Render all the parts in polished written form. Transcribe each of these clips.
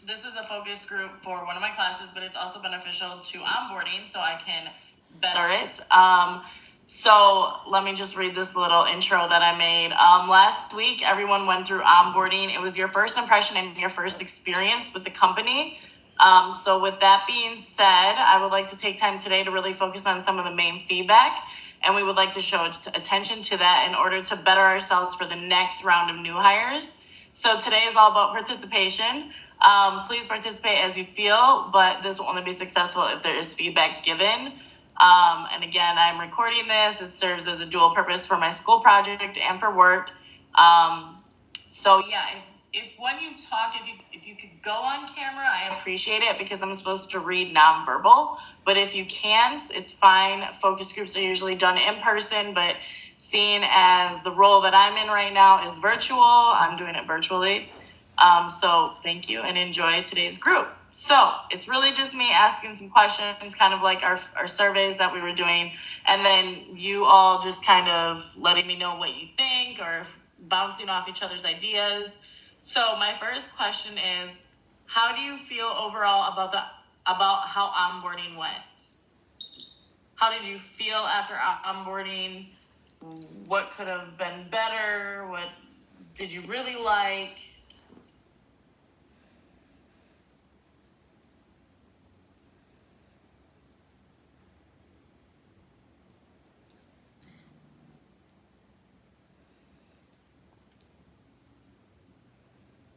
this is a focus group for one of my classes, but it's also beneficial to onboarding, so I can better it. So let me just read this little intro that I made. Last week, everyone went through onboarding. It was your first impression and your first experience with the company. So with that being said, I would like to take time today to really focus on some of the main feedback, and we would like to show attention to that in order to better ourselves for the next round of new hires. So today is all about participation. Please participate as you feel, but this will only be successful if there is feedback given. And again, I'm recording this. It serves as a dual purpose for my school project and for work. So yeah, if when you talk, if you could go on camera, I appreciate it because I'm supposed to read nonverbal. But if you can't, it's fine. Focus groups are usually done in person, but seeing as the role that I'm in right now is virtual, I'm doing it virtually. So thank you and enjoy today's group. So it's really just me asking some questions, kind of like our surveys that we were doing, and then you all just kind of letting me know what you think or bouncing off each other's ideas. So my first question is, how do you feel overall about how onboarding went? How did you feel after onboarding? What could have been better? What did you really like?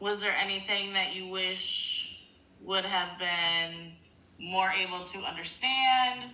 Was there anything that you wish would have been more able to understand?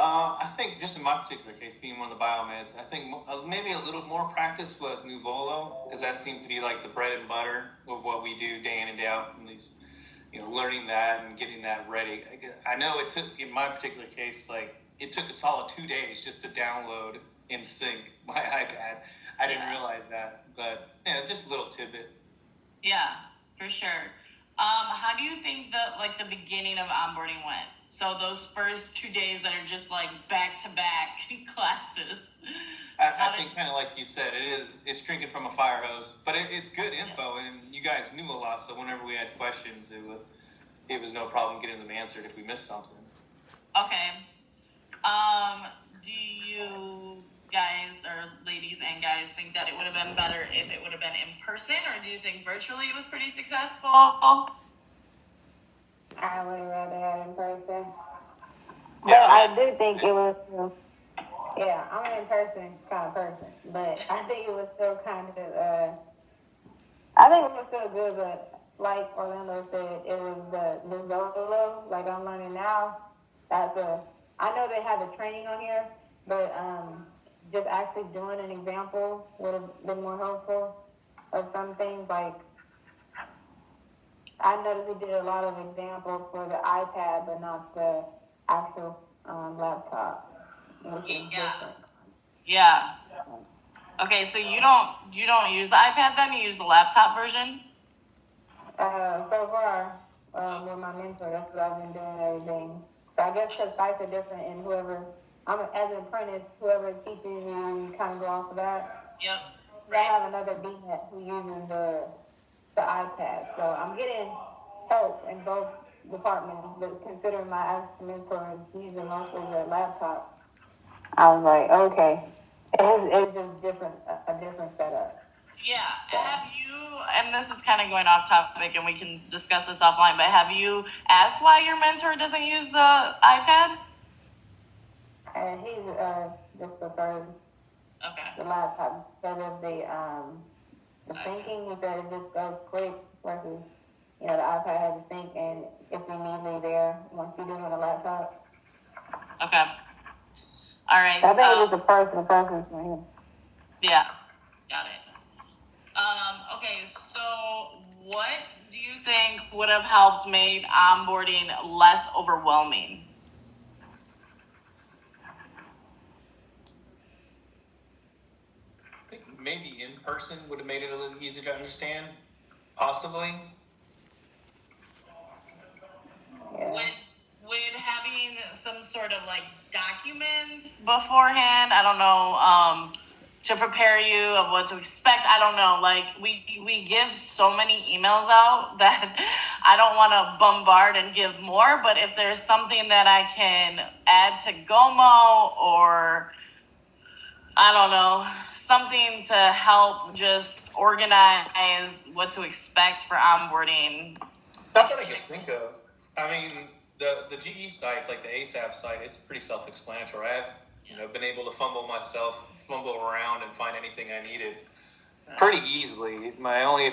I think just in my particular case, being one of the biomeds, I think maybe a little more practice with Nuvolo, because that seems to be like the bread and butter of what we do day in and day out. And these, learning that and getting that ready. I know it took, in my particular case, like it took a solid 2 days just to download and sync my iPad. I didn't realize that, but just a little tidbit. Yeah, for sure. How do you think the beginning of onboarding went? So those first 2 days that are just like back-to-back classes. I think kind of like you said, it's drinking from a fire hose, but it's good info, and you guys knew a lot, so whenever we had questions, it was no problem getting them answered if we missed something. Okay. Do you guys, or ladies and guys, think that it would have been better if it would have been in person, or do you think virtually it was pretty successful? I would rather have in person. But I do think it was, I'm an in-person kind of person, but I think it was still kind of, I think it was still good, but like Orlando said, it was the Zolo, like I'm learning now. I know they have the training on here, but just actually doing an example would have been more helpful of some things. Like, I noticed we did a lot of examples for the iPad, but not the actual laptop. Yeah. Okay, so you don't use the iPad then? You use the laptop version? So far, with my mentor, that's what I've been doing everything. So I guess because sites are different, and as an apprentice, whoever teaches you kind of go off of that. Yep. Right. I have another BNet who uses the iPad, so I'm getting help in both departments, but considering my actual mentor is using mostly the laptop, I was like, okay, it's just a different setup. Yeah, have you, and this is kind of going off topic and we can discuss this offline, but have you asked why your mentor doesn't use the iPad? And he's just prefers the laptop because of the syncing. He said it just goes quick versus, the iPad has to sync and it's immediately there once you do it on the laptop. Okay. All right. I think it was a personal preference for him. Yeah, got it. Okay, so what do you think would have helped make onboarding less overwhelming? I think maybe in person would have made it a little easier to understand, possibly. Yeah. Would having some sort of like documents beforehand, I don't know, to prepare you of what to expect. I don't know. Like we give so many emails out that I don't want to bombard and give more. But if there's something that I can add to Gomo, or I don't know, something to help just organize what to expect for onboarding. That's what I can think of. I mean, the GE sites, like the ASAP site, it's pretty self-explanatory. I've been able to fumble around and find anything I needed pretty easily. My only,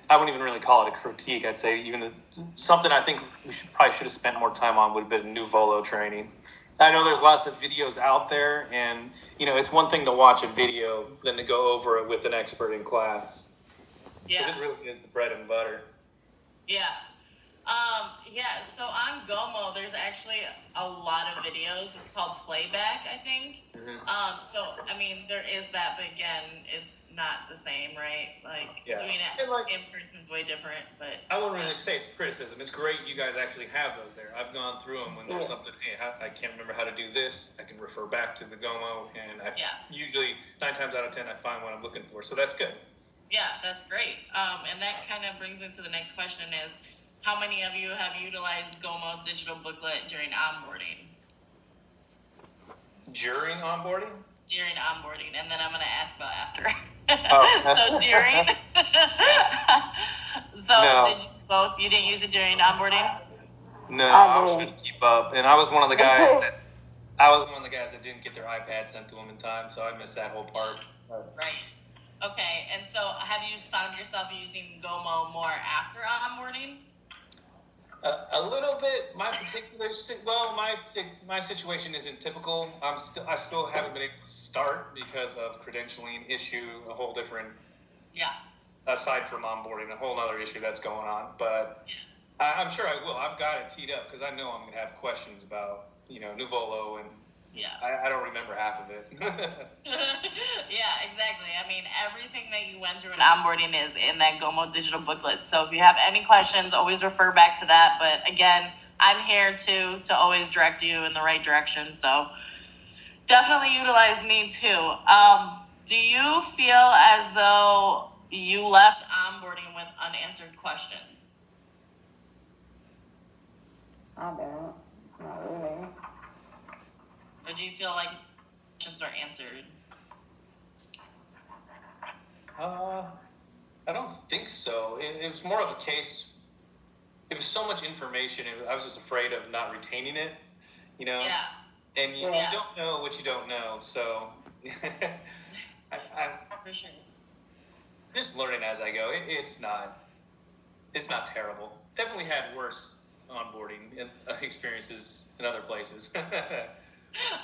I wouldn't even really call it a critique. I'd say even something I think we probably should have spent more time on would have been new Volo training. I know there's lots of videos out there, and it's one thing to watch a video than to go over it with an expert in class. Yeah, because it really is the bread and butter. Yeah. So on Gomo, there's actually a lot of videos. It's called playback, I think. Mm-hmm. So I mean, there is that, but again, it's not the same, right? Doing it in person is way different. But I wouldn't really say it's criticism. It's great you guys actually have those there. I've gone through them when there's something. Hey, I can't remember how to do this. I can refer back to the Gomo, and usually 9 times out of 10 I find what I'm looking for. So that's good. Yeah, that's great. And that kind of brings me to the next question: is how many of you have utilized Gomo digital booklet during onboarding? During onboarding? During onboarding, and then I'm going to ask about after. Oh. So during? No. Did you both? You didn't use it during onboarding? No, I was trying to keep up, and I was one of the guys that didn't get their iPad sent to them in time, so I missed that whole part. Right. Okay, and so have you found yourself using Gomo more after onboarding? A little bit. My situation isn't typical. I still haven't been able to start because of credentialing issue, a whole different. Yeah. Aside from onboarding, a whole other issue that's going on, but I'm sure I will. I've got it teed up because I know I'm going to have questions about Nuvolo, and I don't remember half of it. Yeah, exactly. I mean, everything that you went through in onboarding is in that Gomo digital booklet. So if you have any questions, always refer back to that. But again, I'm here to always direct you in the right direction. So definitely utilize me too. Do you feel as though you left onboarding with unanswered questions? I don't. Not really. Or do you feel like questions are answered? I don't think so. It was more of a case. It was so much information. I was just afraid of not retaining it, Yeah. And you don't know what you don't know. So I for sure. Just learning as I go. It's not terrible. Definitely had worse onboarding experiences in other places.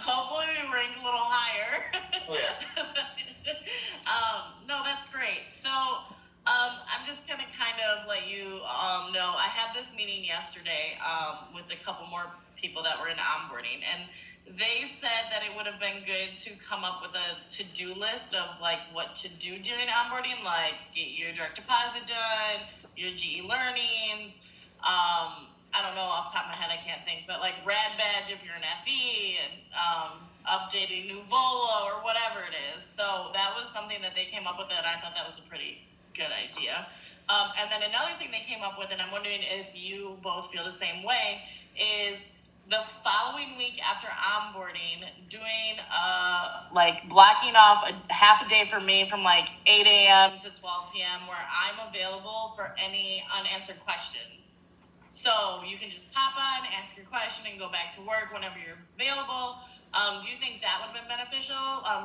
Hopefully we rank a little higher. Oh, yeah. No, that's great. So I'm just going to kind of let you know, I had this meeting yesterday with a couple more people that were in onboarding, and they said that it would have been good to come up with a to-do list of what to do during onboarding, like get your direct deposit done, your GE learnings, I don't know off the top of my head, I can't think, but rad badge if you're an FE, and updating new Volo or whatever it is. So that was something that they came up with, and I thought that was a pretty good idea. And then another thing they came up with, and I'm wondering if you both feel the same way, is the following week after onboarding, doing blocking off a half a day for me from 8 a.m. to 12 p.m. where I'm available for any unanswered questions. So you can just pop on, ask your question, and go back to work whenever you're available. Do you think that would have been beneficial?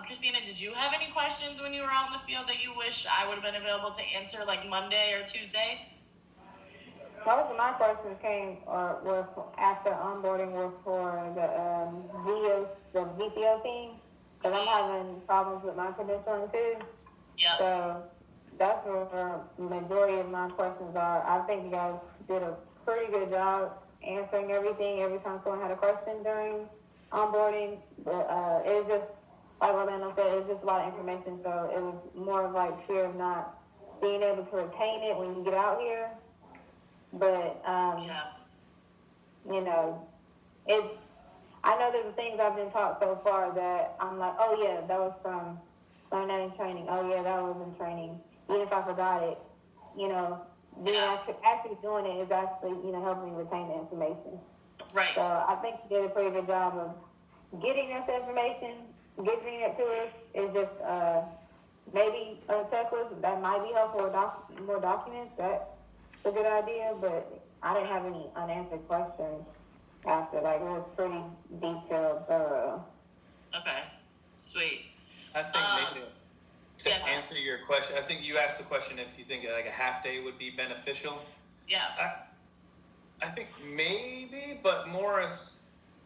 Christina, did you have any questions when you were out in the field that you wish I would have been available to answer Monday or Tuesday? Most of my questions were after onboarding were for the VPO team, because I'm having problems with my credentialing too. Yeah. So that's where the majority of my questions are. I think you guys did a pretty good job answering everything every time someone had a question during onboarding. But it was just, like Orlando said, it was just a lot of information, so it was more of fear of not being able to retain it when you get out here. But, I know there's things I've been taught so far that I'm like, oh yeah, that was from learn that in training. Oh yeah, that was in training. Even if I forgot it, you know, being actually doing it is actually, you know, helping me retain the information. Right. So I think you did a pretty good job of getting us information, giving it to us. It's just maybe a checklist that might be helpful, or more documents. That's a good idea, but I didn't have any unanswered questions after. Like, it was pretty detailed, thorough. Okay. Sweet. I think maybe to answer your question, I think you asked the question if you think like a half day would be beneficial. Yeah. I think maybe, but more as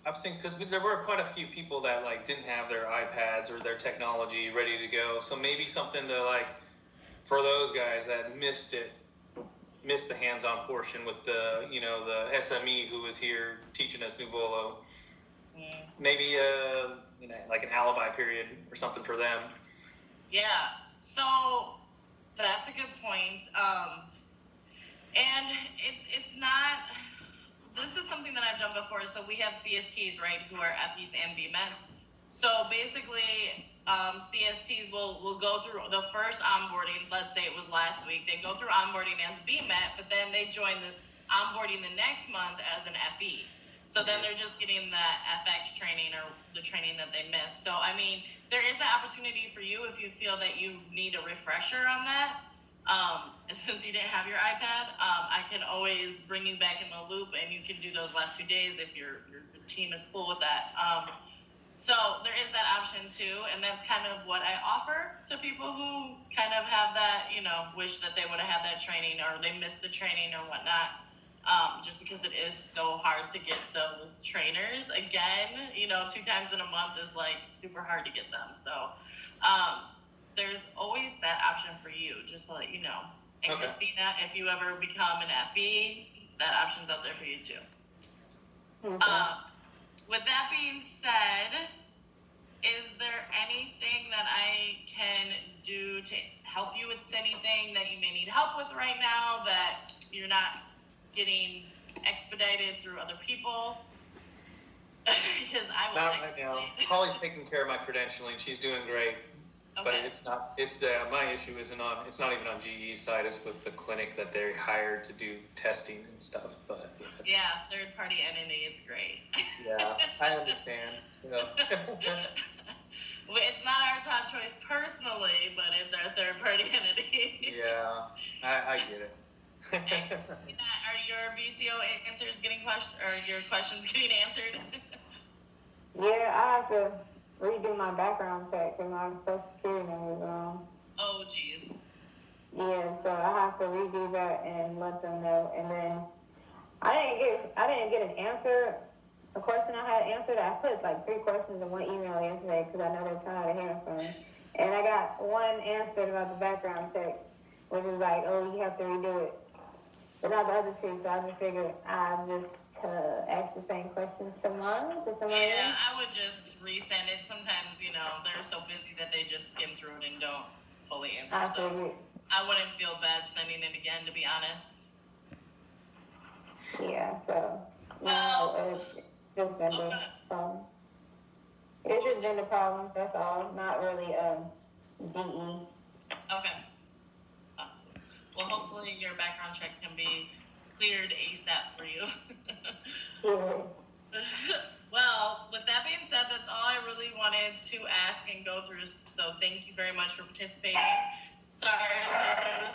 I've seen, because there were quite a few people that like didn't have their iPads or their technology ready to go. So maybe something to like for those guys that missed the hands-on portion with the the SME who was here teaching us Nuvolo. Maybe like an alibi period or something for them. Yeah. So that's a good point. And it's not. This is something that I've done before. So we have CSTs, right, who are FEs and BMETs. So basically, CSTs will go through the first onboarding. Let's say it was last week. They go through onboarding as BMET, but then they join the onboarding the next month as an FE. So then they're just getting the FX training or the training that they missed. So, I mean, there is the opportunity for you if you feel that you need a refresher on that. Since you didn't have your iPad, I can always bring you back in the loop and you can do those last 2 days if your team is cool with that. So there is that option too, and that's kind of what I offer to people who kind of have that, wish that they would have had that training or they missed the training or whatnot. Just because it is so hard to get those trainers. Again, 2 times in a month is like super hard to get them. So there's always that option for you, just to let you know. And Okay. Christina, if you ever become an FE, that option's out there for you too. Okay. With that being said, is there anything that I can do to help you with anything that you may need help with right now that you're not getting expedited through other people? Because I will. Not right now. Holly's taking care of my credentialing. She's doing great. Okay. But it's not. My issue isn't on. It's not even on GE's side. It's with the clinic that they hired to do testing and stuff. But yeah, third party entity. It's great. Yeah, I understand. Well, it's not our top choice personally, but it's our third party entity. Yeah, I get it. And Christina, are your VCO answers getting questioned, or your questions getting answered? Yeah, I have to redo my background check because my social security number is wrong. Oh, geez. Yeah, so I have to redo that and let them know. And then I didn't get an answer. A question I had answered. I put like 3 questions in one email yesterday because I know they're tired of hearing from me. And I got one answered about the background check, which is like, oh, you have to redo it. But not the other 2, so I just figured I'd just ask the same questions tomorrow to somebody else. Yeah, I would just resend it. Sometimes, they're so busy that they just skim through it and don't fully answer. So I wouldn't feel bad sending it again, to be honest. Yeah, so it's just been the problem. It's just been the problem, that's all. Not really DE. Okay. Awesome. Well, hopefully your background check can be cleared ASAP for you. Yeah. Well, with that being said, that's all I really wanted to ask and go through. So thank you very much for participating. Sorry, there was